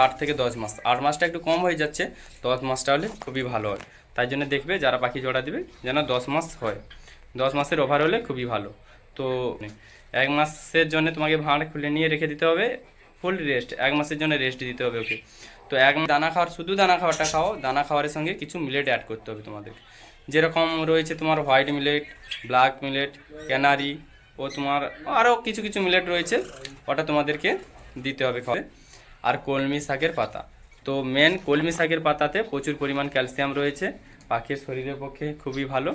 8 থেকে 10 মাস, 8 মাসটা একটু কম হয়ে যাচ্ছে, 10 মাসটা হলে খুবই ভালো হয়। তাই জন্য দেখবে যারা পাখি জোড়া দিবে যেন 10 মাস হয়, 10 মাসের ওভার হলে খুবই ভালো। তো 1 মাসের জন্য তোমাকে ভাঁড় খুলে নিয়ে রেখে দিতে হবে, ফুল রেস্ট, 1 মাসের জন্য রেস্ট দিতে হবে ওকে। তো দানা খাওয়ার, শুধু দানা খাওয়াটা খাও, দানা খাওয়ারের সঙ্গে কিছু মিলেট অ্যাড করতে হবে তোমাদের, যেরকম রয়েছে তোমার white millet, black millet, canary ও তোমার আরও কিছু কিছু মিলেট রয়েছে, ওটা তোমাদেরকে দিতে হবে খাওয়াতে। আর কলমি শাকের পাতা, তো মেন কলমি শাকের পাতাতে প্রচুর পরিমাণ ক্যালসিয়াম রয়েছে, পাখির শরীরের পক্ষে খুবই ভালো।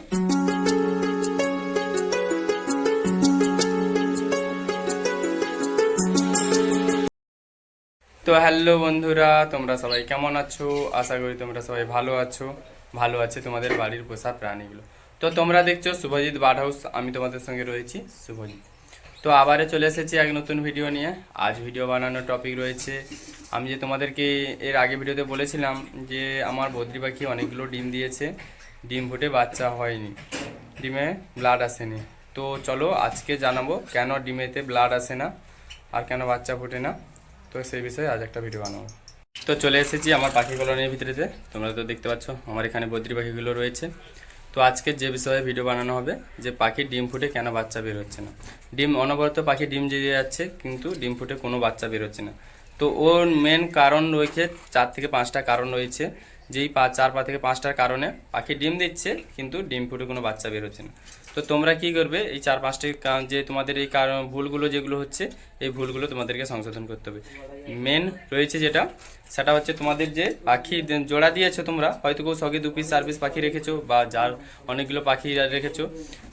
তো হ্যালো বন্ধুরা, তোমরা সবাই কেমন আছো? আশা করি তোমরা সবাই ভালো আছো, ভালো আছে তোমাদের বাড়ির পোষা প্রাণীগুলো। তো তোমরা দেখছো শুভজিৎ বার্ড হাউস, আমি তোমাদের সঙ্গে রয়েছি শুভজিৎ। তো আবারে চলে এসেছি এক নতুন ভিডিও নিয়ে। আজ ভিডিও বানানোর টপিক রয়েছে, আমি যে তোমাদেরকে এর আগে ভিডিওতে বলেছিলাম যে আমার বদ্রি পাখি অনেকগুলো ডিম দিয়েছে, ডিম ফুটে বাচ্চা হয়নি, ডিমে ব্লাড আসেনি। তো চলো আজকে জানাবো কেন ডিমেতে ব্লাড আসে না আর কেন বাচ্চা ফোটে না, তো সেই বিষয়ে আজ একটা ভিডিও বানাবো। তো চলে এসেছি আমার পাখি কলোনির ভিতরেতে, তোমরা তো দেখতে পাচ্ছ আমার এখানে বদ্রি পাখিগুলো রয়েছে। তো আজকে যে বিষয়ে ভিডিও বানানো হবে যে পাখির ডিম ফুটে কেন বাচ্চা বের হচ্ছে না, ডিম অনবরত পাখি ডিম দিয়ে যাচ্ছে কিন্তু ডিম ফুটে কোনো বাচ্চা বের হচ্ছে না। তো ওর মেন কারণ রয়েছে 4 থেকে 5টা কারণ রয়েছে, যেই 4 থেকে 5টার কারণে পাখি ডিম দিচ্ছে কিন্তু ডিম ফুটে কোনো বাচ্চা বের হচ্ছে না। তো তোমরা কি করবে, এই 4-5টি যে তোমাদের এই কারণ ভুলগুলো যেগুলো হচ্ছে, এই ভুলগুলো তোমাদেরকে সংশোধন করতে হবে। মেন রয়েছে যেটা, সেটা হচ্ছে তোমাদের যে পাখি জোড়া দিয়েছো, তোমরা হয়তো কেউ সঙ্গে 2 পিস 4 পিস পাখি রেখেছো বা যার অনেকগুলো পাখি রেখেছো।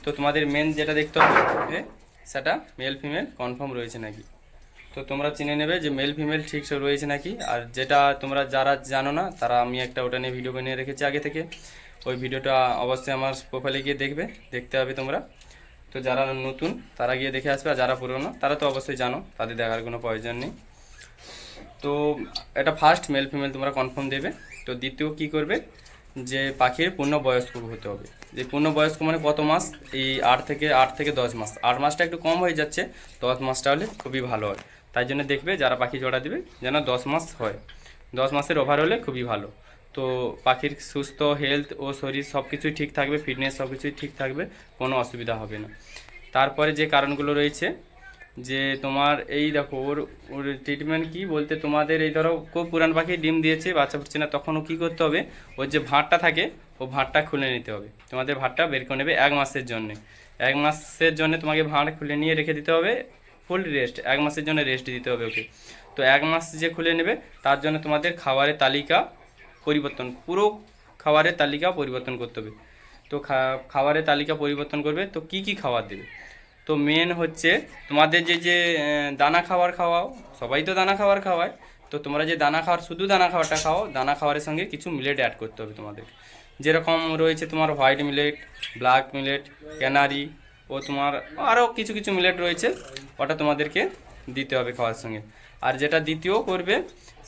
তো তোমাদের মেন যেটা দেখতে হবে সেটা মেল ফিমেল কনফার্ম রয়েছে নাকি। তো তোমরা চিনে নেবে যে মেল ফিমেল ঠিক রয়েছে নাকি। আর যেটা তোমরা যারা জানো না তারা, আমি একটা ওটা নিয়ে ভিডিও বানিয়ে রেখেছি আগে থেকে, ওই ভিডিওটা অবশ্যই আমার প্রোফাইলে গিয়ে দেখতে হবে তোমরা। তো যারা নতুন তারা গিয়ে দেখে আসবে, আর যারা পুরনো তারা তো অবশ্যই জানো, তাদের দেখার কোনো প্রয়োজন নেই। তো এটা ফার্স্ট মেল ফিমেল তোমরা কনফার্ম দেবে। তো দ্বিতীয় কি করবে, যে পাখির পূর্ণবয়স্ক হতে হবে। যে পূর্ণবয়স্ক মানে কত মাস, এই 8 থেকে 10 মাস, 8 মাসটা একটু কম হয়ে যাচ্ছে, 10 মাসটা হলে খুবই ভালো হয়। তাই জন্য দেখবে যারা পাখি জোড়া দেবে যেন 10 মাস হয়, 10 মাসের ওভার হলে খুবই ভালো। তো পাখির সুস্থ হেলথ ও শরীর সব কিছুই ঠিক থাকবে, ফিটনেস সব কিছুই ঠিক থাকবে, কোনো অসুবিধা হবে না। তারপরে যে কারণগুলো রয়েছে, যে তোমার এই দেখো ওর ওর ট্রিটমেন্ট কি বলতে, তোমাদের এই ধরো খুব পুরান পাখি ডিম দিয়েছে বাচ্চা ফুটছে না, তখন ও কী করতে হবে, ওর যে ভাঁড়টা থাকে ও ভাঁড়টা খুলে নিতে হবে, তোমাদের ভাঁড়টা বের করে নেবে 1 মাসের জন্যে। 1 মাসের জন্য তোমাকে ভাঁড় খুলে নিয়ে রেখে দিতে হবে, ফুল রেস্ট, 1 মাসের জন্য রেস্ট দিতে হবে ওকে। তো 1 মাস যে খুলে নেবে তার জন্য তোমাদের খাবারের তালিকা পরিবর্তন, পুরো খাবারের তালিকা পরিবর্তন করতে হবে। তো খাবারের তালিকা পরিবর্তন করবে, তো কি কি খাবার দেবে। তো মেন হচ্ছে তোমাদের যে দানা খাবার খাওয়াও, সবাই তো দানা খাবার খাওয়ায়, তো তোমরা যে দানা খাওয়ার, শুধু দানা খাওয়াটা খাও, দানা খাবারের সঙ্গে কিছু মিলেট অ্যাড করতে হবে তোমাদের, যেরকম রয়েছে তোমার white millet, black millet, canary ও তোমার আরও কিছু কিছু মিলেট রয়েছে, ওটা তোমাদেরকে দিতে হবে খাওয়ার সঙ্গে। আর যেটা দ্বিতীয় করবে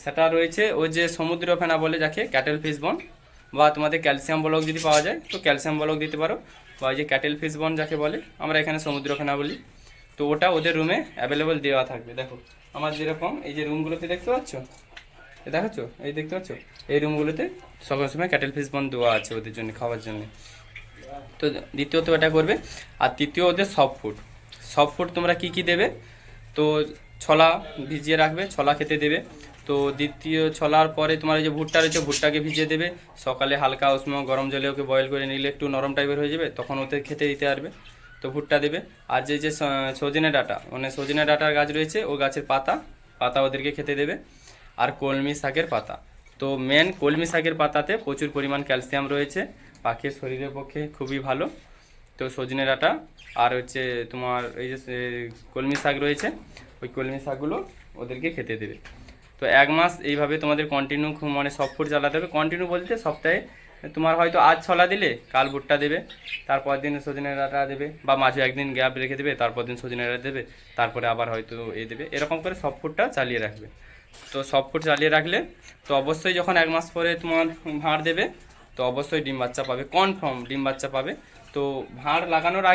সেটা রয়েছে ওই যে সমুদ্র ফেনা বলে যাকে, ক্যাটেল ফিশ বন, বা তোমাদের ক্যালসিয়াম ব্লক যদি পাওয়া যায় তো ক্যালসিয়াম ব্লক দিতে পারো, বা ওই যে ক্যাটেল ফিশ বন যাকে বলে, আমরা এখানে সমুদ্রখানা বলি। তো ওটা ওদের রুমে অ্যাভেলেবল দেওয়া থাকবে। দেখো আমার যেরকম এই যে রুমগুলোতে দেখতে পাচ্ছ, দেখাচ্ছ, এই দেখতে পাচ্ছ, এই রুমগুলোতে সবার সময় ক্যাটেল ফিশ বন দেওয়া আছে ওদের জন্য খাওয়ার জন্য। তো দ্বিতীয়ত এটা করবে। আর তৃতীয় ওদের সফট ফুড, সফট ফুড তোমরা কি কি দেবে, তো ছোলা ভিজিয়ে রাখবে, ছোলা খেতে দেবে। তো দ্বিতীয় ছোলার পরে তোমার এই যে ভুট্টা রয়েছে, ভুট্টাকে ভিজিয়ে দেবে, সকালে হালকা উষ্ণ গরম জলে ওকে বয়েল করে নিলে একটু নরম টাইপের হয়ে যাবে, তখন ওতে খেতে দিতে পারবে। তো ভুট্টা দেবে। আর যে যে সজনে ডাঁটা, মানে সজনে ডাঁটার গাছ রয়েছে, ও গাছের পাতা পাতা ওদেরকে খেতে দেবে। আর কলমি শাকের পাতা, তো মেন কলমি শাকের পাতাতে প্রচুর পরিমাণ ক্যালসিয়াম রয়েছে, পাখির শরীরের পক্ষে খুবই ভালো। তো সজনে ডাঁটা আর হচ্ছে তোমার এই যে কলমি শাক রয়েছে, ওই কলমি শাকগুলো ওদেরকে খেতে দেবে। তো 1 মাস এইভাবে তোমাদের কন্টিনিউ মানে সফট ফুড চালাতে হবে। কন্টিনিউ বলতে সপ্তাহে তোমার হয়তো আজ ছোলা দিলে কাল ভুট্টা দেবে, তারপর দিন সজনে ডাঁটা দেবে, বা মাঝে একদিন গ্যাপ রেখে দেবে, তারপর দিন সজনে ডাঁটা দেবে, তারপরে আবার হয়তো দেবে, এরকম করে সফট ফুডটা চালিয়ে রাখবে। তো সফট ফুড চালিয়ে রাখলে তো অবশ্যই যখন 1 মাস পরে তোমার ভাঁড় দেবে, তো অবশ্যই ডিম বাচ্চা পাবে, কনফার্ম ডিম বাচ্চা পাবে। তো ভাঁড় লাগানোর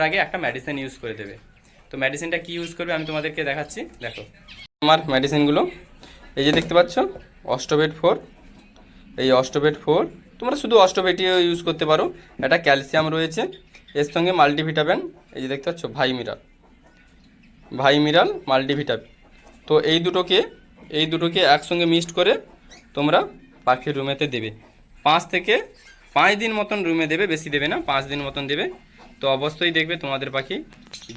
আগে একটা মেডিসিন ইউজ করে দেবে। তো মেডিসিনটা কি ইউজ করবে আমি তোমাদেরকে দেখাচ্ছি, দেখো। আমার মেডিসিনগুলো এই যে দেখতে পাচ্ছ, অস্টোবেট 4। এই অস্টোবেট 4 তোমরা শুধু অস্টোবেটই ইউজ করতে পারো। এটা ক্যালসিয়াম রয়েছে, এর সঙ্গে মাল্টিভিটামিন এই যে দেখতে পাচ্ছ ভাইমিরাল মাল্টিভিটামিন। তো এই দুটোকে একসঙ্গে মিক্সড করে তোমরা পাখির রুমেতে দেবে। 5 দিন মতন রুমে দেবে, বেশি দেবে না, 5 দিন মতন দেবে। তো অবশ্যই দেখবে তোমাদের পাখি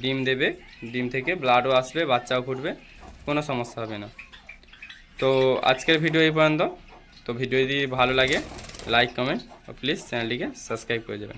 ডিম দেবে, ডিম থেকে ব্লাডও আসবে, বাচ্চাও ফুটবে, কোনো সমস্যা হবে না। তো আজকের ভিডিও এই পর্যন্ত। তো ভিডিও যদি ভালো লাগে লাইক কমেন্ট ও প্লিজ চ্যানেলটিকে সাবস্ক্রাইব করে যাবেন।